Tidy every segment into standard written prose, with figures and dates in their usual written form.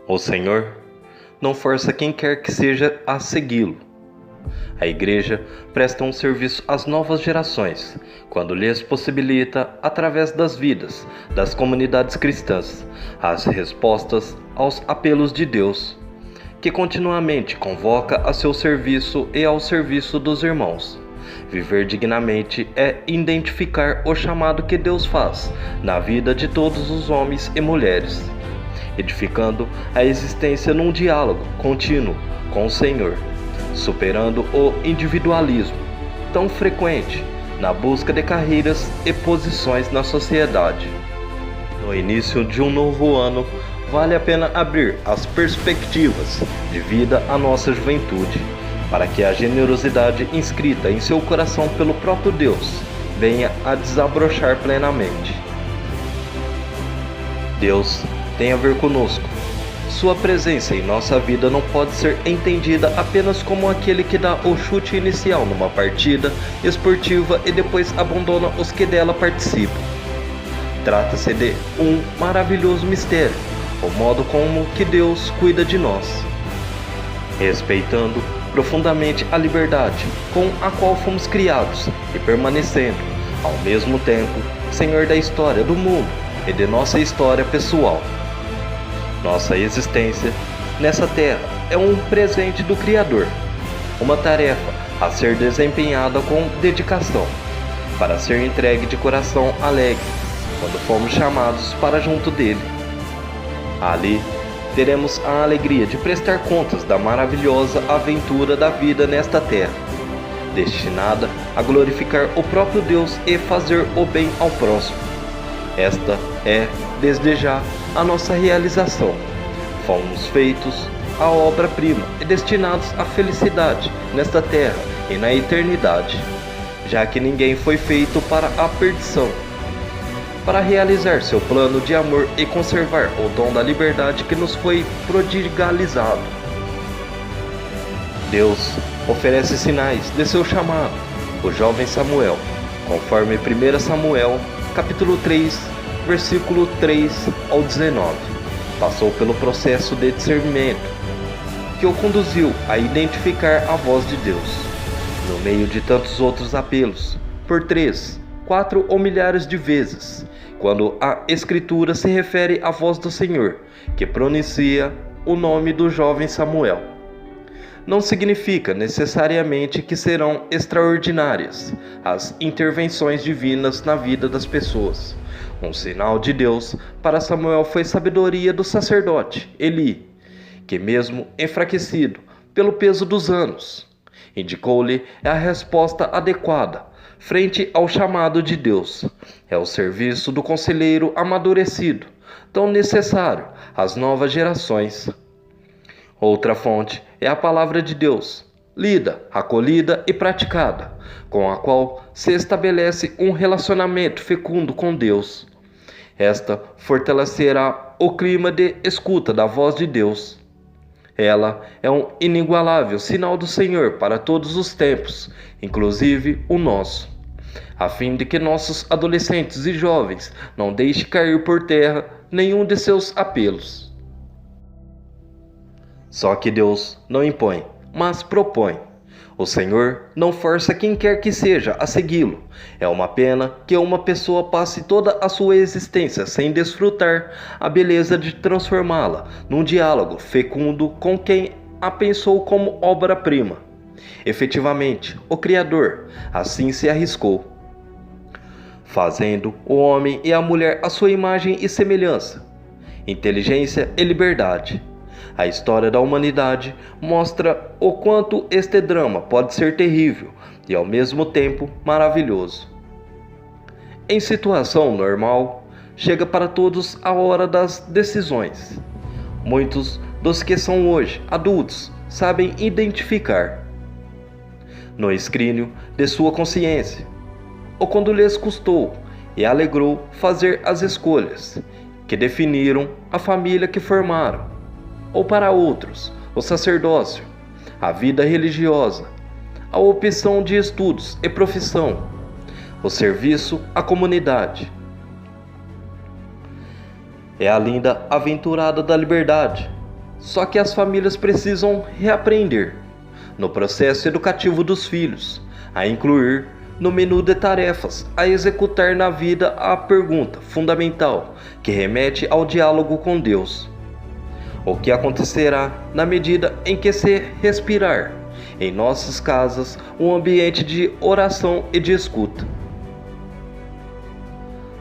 O Senhor não força quem quer que seja a segui-lo. A Igreja presta um serviço às novas gerações, quando lhes possibilita, através das vidas das comunidades cristãs, as respostas aos apelos de Deus, que continuamente convoca a seu serviço e ao serviço dos irmãos. Viver dignamente é identificar o chamado que Deus faz na vida de todos os homens e mulheres, edificando a existência num diálogo contínuo com o Senhor, superando o individualismo tão frequente na busca de carreiras e posições na sociedade. No início de um novo ano, vale a pena abrir as perspectivas de vida à nossa juventude, para que a generosidade inscrita em seu coração pelo próprio Deus venha a desabrochar plenamente. Deus tem a ver conosco. Sua presença em nossa vida não pode ser entendida apenas como aquele que dá o chute inicial numa partida esportiva e depois abandona os que dela participam. Trata-se de um maravilhoso mistério, o modo como que Deus cuida de nós, respeitando profundamente a liberdade com a qual fomos criados e permanecendo, ao mesmo tempo, Senhor da história do mundo e de nossa história pessoal. Nossa existência nessa terra é um presente do Criador, uma tarefa a ser desempenhada com dedicação, para ser entregue de coração alegre quando fomos chamados para junto dele. Ali teremos a alegria de prestar contas da maravilhosa aventura da vida nesta terra, destinada a glorificar o próprio Deus e fazer o bem ao próximo. Esta é, desde já, a nossa realização. Fomos feitos a obra-prima e destinados à felicidade nesta terra e na eternidade, já que ninguém foi feito para a perdição. Para realizar seu plano de amor e conservar o dom da liberdade que nos foi prodigalizado, Deus oferece sinais de seu chamado, o jovem Samuel, conforme 1 Samuel, capítulo 3, versículo 3 ao 19. Passou pelo processo de discernimento, que o conduziu a identificar a voz de Deus, no meio de tantos outros apelos, por 3, 4 ou milhares de vezes, quando a Escritura se refere à voz do Senhor, que pronuncia o nome do jovem Samuel. Não significa necessariamente que serão extraordinárias as intervenções divinas na vida das pessoas. Um sinal de Deus para Samuel foi a sabedoria do sacerdote Eli, que mesmo enfraquecido pelo peso dos anos, indicou-lhe a resposta adequada frente ao chamado de Deus. É o serviço do conselheiro amadurecido, tão necessário às novas gerações. Outra fonte é a palavra de Deus, lida, acolhida e praticada, com a qual se estabelece um relacionamento fecundo com Deus. Esta fortalecerá o clima de escuta da voz de Deus. Ela é um inigualável sinal do Senhor para todos os tempos, inclusive o nosso, a fim de que nossos adolescentes e jovens não deixem cair por terra nenhum de seus apelos. Só que Deus não impõe, mas propõe. O Senhor não força quem quer que seja a segui-lo. É uma pena que uma pessoa passe toda a sua existência sem desfrutar a beleza de transformá-la num diálogo fecundo com quem a pensou como obra-prima. Efetivamente, o Criador assim se arriscou, fazendo o homem e a mulher à sua imagem e semelhança, inteligência e liberdade. A história da humanidade mostra o quanto este drama pode ser terrível e ao mesmo tempo maravilhoso. Em situação normal, chega para todos a hora das decisões. Muitos dos que são hoje adultos sabem identificar, no escrínio de sua consciência, o quando lhes custou e alegrou fazer as escolhas que definiram a família que formaram, ou para outros, o sacerdócio, a vida religiosa, a opção de estudos e profissão, o serviço à comunidade. É a linda aventurada da liberdade, Só que as famílias precisam reaprender, no processo educativo dos filhos, a incluir no menu de tarefas a executar na vida a pergunta fundamental que remete ao diálogo com Deus. O que acontecerá na medida em que se respirar em nossas casas um ambiente de oração e de escuta?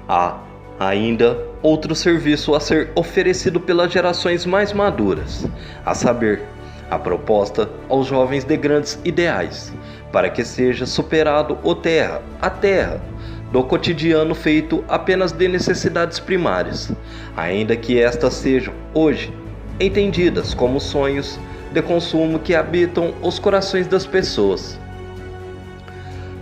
Há ainda outro serviço a ser oferecido pelas gerações mais maduras, a saber, a proposta aos jovens de grandes ideais, para que seja superado a terra do cotidiano feito apenas de necessidades primárias, ainda que estas sejam, hoje, entendidas como sonhos de consumo que habitam os corações das pessoas.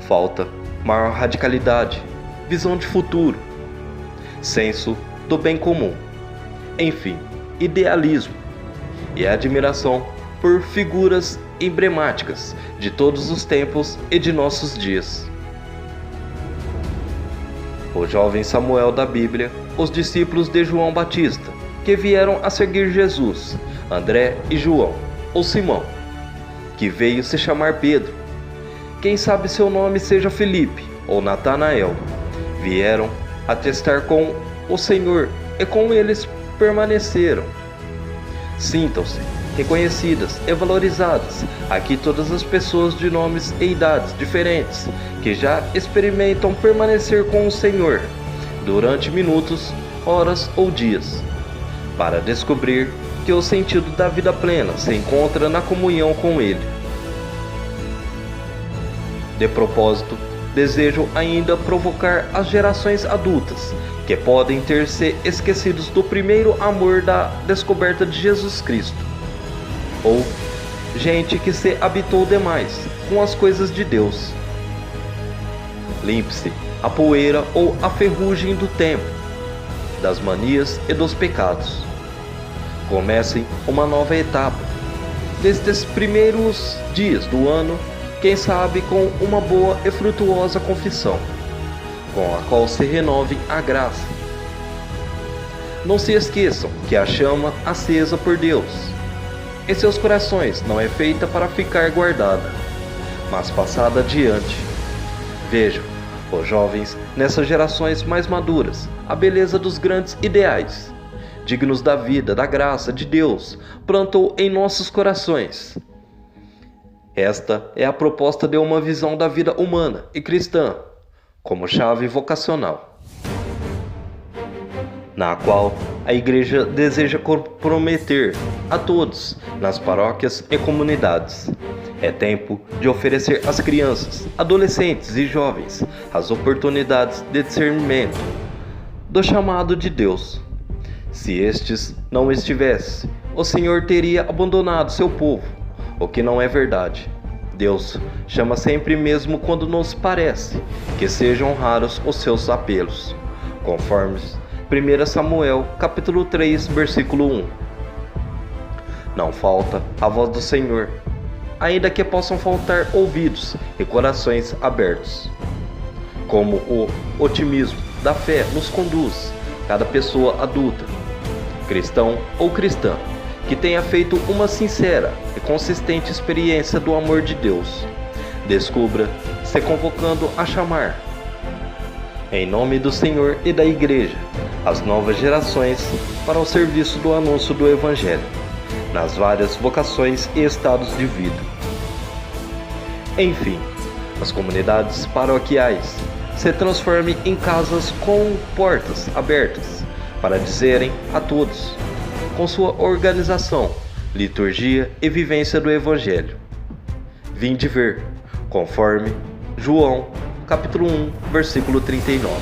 Falta maior radicalidade, visão de futuro, senso do bem comum, enfim, idealismo e admiração por figuras emblemáticas de todos os tempos e de nossos dias. O jovem Samuel da Bíblia, os discípulos de João Batista, que vieram a seguir Jesus, André e João, ou Simão, que veio se chamar Pedro, quem sabe seu nome seja Felipe ou Natanael, vieram atestar com o Senhor e com eles permaneceram. Sintam-se reconhecidas e valorizadas aqui todas as pessoas de nomes e idades diferentes que já experimentam permanecer com o Senhor durante minutos, horas ou dias, para descobrir que o sentido da vida plena se encontra na comunhão com Ele. De propósito, desejo ainda provocar as gerações adultas que podem ter se esquecidos do primeiro amor da descoberta de Jesus Cristo, ou gente que se habitou demais com as coisas de Deus. Limpe-se a poeira ou a ferrugem do tempo, das manias e dos pecados. Comecem uma nova etapa, destes primeiros dias do ano, quem sabe com uma boa e frutuosa confissão, com a qual se renove a graça. Não se esqueçam que a chama acesa por Deus em seus corações não é feita para ficar guardada, mas passada adiante. Vejam, os jovens nessas gerações mais maduras, a beleza dos grandes ideais, dignos da vida, da graça de Deus, plantou em nossos corações. Esta é a proposta de uma visão da vida humana e cristã, como chave vocacional, na qual a Igreja deseja comprometer a todos nas paróquias e comunidades. É tempo de oferecer às crianças, adolescentes e jovens as oportunidades de discernimento do chamado de Deus. Se estes não estivessem, o Senhor teria abandonado seu povo, o que não é verdade. Deus chama sempre mesmo quando nos parece que sejam raros os seus apelos, conforme 1 Samuel, capítulo 3, versículo 1. Não falta a voz do Senhor, ainda que possam faltar ouvidos e corações abertos. Como o otimismo da fé nos conduz, cada pessoa adulta, cristão ou cristã, que tenha feito uma sincera e consistente experiência do amor de Deus, descubra se convocando a chamar, em nome do Senhor e da Igreja, as novas gerações para o serviço do anúncio do Evangelho, nas várias vocações e estados de vida. Enfim, as comunidades paroquiais se transformem em casas com portas abertas para dizerem a todos, com sua organização, liturgia e vivência do Evangelho: vinde ver, conforme João, capítulo 1, versículo 39.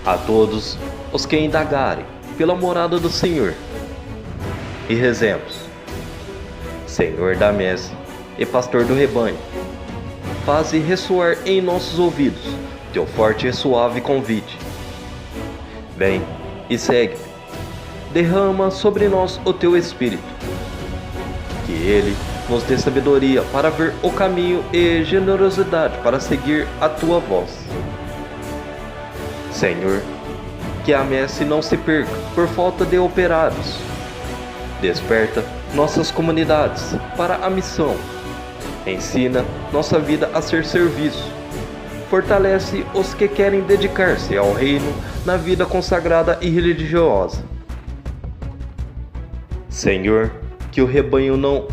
A todos os que indagarem pela morada do Senhor. E rezemos: Senhor da messe e pastor do rebanho, faze ressoar em nossos ouvidos teu forte e suave convite. Vem e segue-me, derrama sobre nós o teu Espírito, que ele nos dê sabedoria para ver o caminho e generosidade para seguir a tua voz. Senhor, que a messe não se perca por falta de operários, Desperta nossas comunidades para a missão. Ensina nossa vida a ser serviço. Fortalece os que querem dedicar-se ao reino na vida consagrada e religiosa. Senhor, que o rebanho não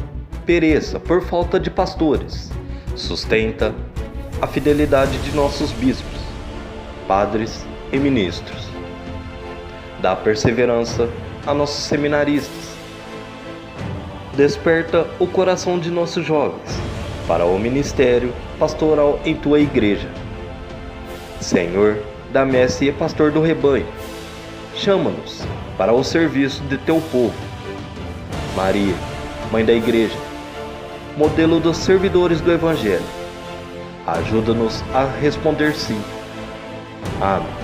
pereça por falta de pastores. Sustenta a fidelidade de nossos bispos, padres e ministros. Dá perseverança a nossos seminaristas. Desperta o coração de nossos jovens para o ministério pastoral em tua igreja. Senhor, da messe e pastor do rebanho, chama-nos para o serviço de teu povo. Maria, mãe da igreja, modelo dos servidores do evangelho, ajuda-nos a responder sim. Amém.